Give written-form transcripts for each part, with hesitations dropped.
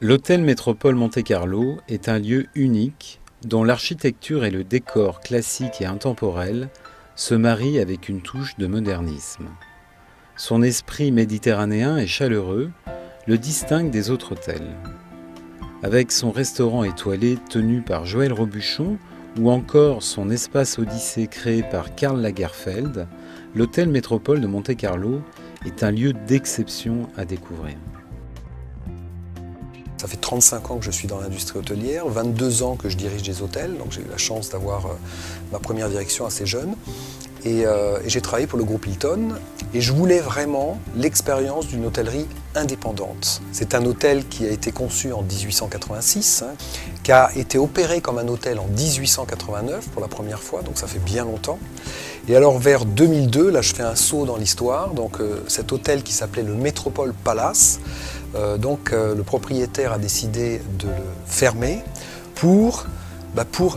L'hôtel Métropole Monte-Carlo est un lieu unique dont l'architecture et le décor classique et intemporel se marient avec une touche de modernisme. Son esprit méditerranéen et chaleureux le distingue des autres hôtels. Avec son restaurant étoilé tenu par Joël Robuchon ou encore son espace Odyssée créé par Karl Lagerfeld, l'hôtel Métropole de Monte-Carlo est un lieu d'exception à découvrir. Ça fait 35 ans que je suis dans l'industrie hôtelière, 22 ans que je dirige des hôtels, donc j'ai eu la chance d'avoir ma première direction assez jeune. Et j'ai travaillé pour le groupe Hilton et je voulais vraiment l'expérience d'une hôtellerie indépendante. C'est un hôtel qui a été conçu en 1886, qui a été opéré comme un hôtel en 1889 pour la première fois, donc ça fait bien longtemps. Et alors vers 2002, là je fais un saut dans l'histoire, donc cet hôtel qui s'appelait le Métropole Palace, le propriétaire a décidé de le fermer pour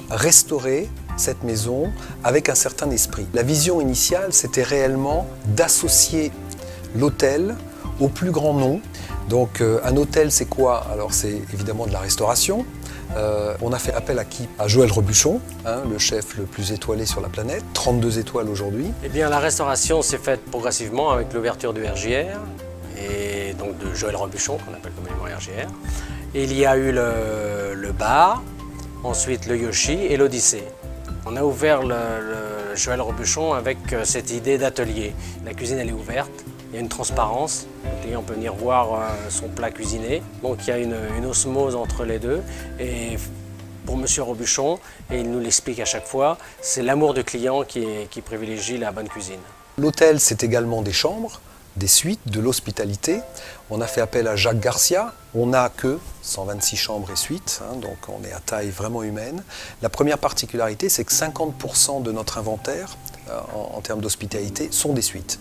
restaurer cette maison avec un certain esprit. La vision initiale, c'était réellement d'associer l'hôtel au plus grand nom. Donc un hôtel, c'est quoi? Alors c'est évidemment de la restauration. On a fait appel à qui? À Joël Robuchon, le chef le plus étoilé sur la planète, 32 étoiles aujourd'hui. Eh bien, la restauration s'est faite progressivement avec l'ouverture du RJR et donc de Joël Robuchon, qu'on appelle communément RJR. Et il y a eu le bar, ensuite le Yoshi et l'Odyssée. On a ouvert le Joël Robuchon avec cette idée d'atelier. La cuisine, elle est ouverte, il y a une transparence, le client peut venir voir son plat cuisiné. Donc il y a une osmose entre les deux. Et pour M. Robuchon, et il nous l'explique à chaque fois, c'est l'amour du client qui privilégie la bonne cuisine. L'hôtel, c'est également des chambres, des suites, de l'hospitalité. On a fait appel à Jacques Garcia. On n'a que 126 chambres et suites, donc on est à taille vraiment humaine. La première particularité, c'est que 50% de notre inventaire, en termes d'hospitalité, sont des suites.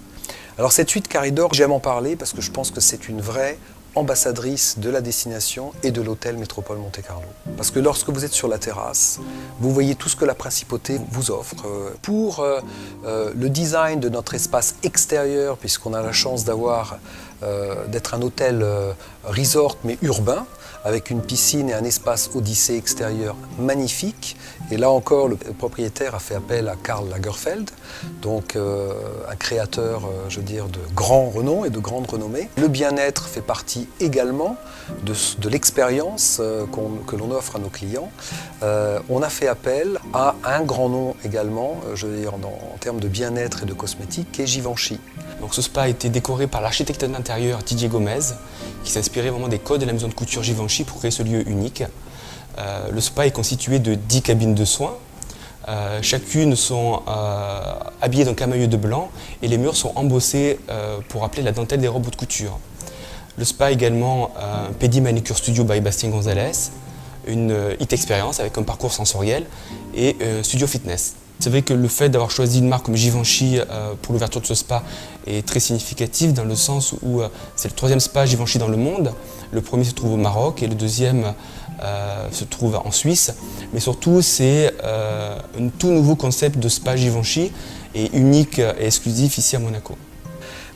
Alors cette suite Caridor, j'aime en parler parce que je pense que c'est une vraie ambassadrice de la destination et de l'hôtel Métropole Monte-Carlo. Parce que lorsque vous êtes sur la terrasse, vous voyez tout ce que la principauté vous offre. Pour le design de notre espace extérieur, puisqu'on a la chance d'être un hôtel resort mais urbain, avec une piscine et un espace Odyssée extérieur magnifique. Et là encore, le propriétaire a fait appel à Karl Lagerfeld, donc un créateur, de grand renom et de grande renommée. Le bien-être fait partie également de l'expérience que l'on offre à nos clients. On a fait appel à un grand nom également, en termes de bien-être et de cosmétique, qui est Givenchy. Donc ce spa a été décoré par l'architecte d'intérieur Didier Gomez, qui s'inspirait vraiment des codes de la maison de couture Givenchy pour créer ce lieu unique. Le spa est constitué de 10 cabines de soins. Chacune sont habillées d'un camailleux de blanc et les murs sont embossés pour rappeler la dentelle des robes de couture. Le spa a également un Pedi Manicure Studio by Bastien Gonzalez, une HIT Experience avec un parcours sensoriel et un studio fitness. C'est vrai que le fait d'avoir choisi une marque comme Givenchy pour l'ouverture de ce spa est très significatif dans le sens où c'est le 3e spa Givenchy dans le monde. Le premier se trouve au Maroc et le 2e se trouve en Suisse. Mais surtout, c'est un tout nouveau concept de spa Givenchy et unique et exclusif ici à Monaco.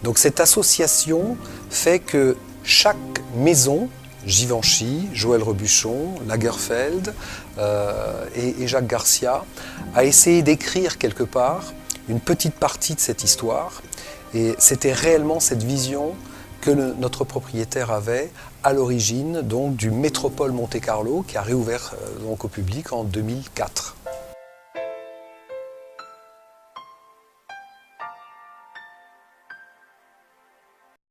Donc cette association fait que chaque maison, Givenchy, Joël Robuchon, Lagerfeld et Jacques Garcia, a essayé d'écrire quelque part une petite partie de cette histoire. Et c'était réellement cette vision que notre propriétaire avait à l'origine du Métropole Monte-Carlo qui a réouvert au public en 2004.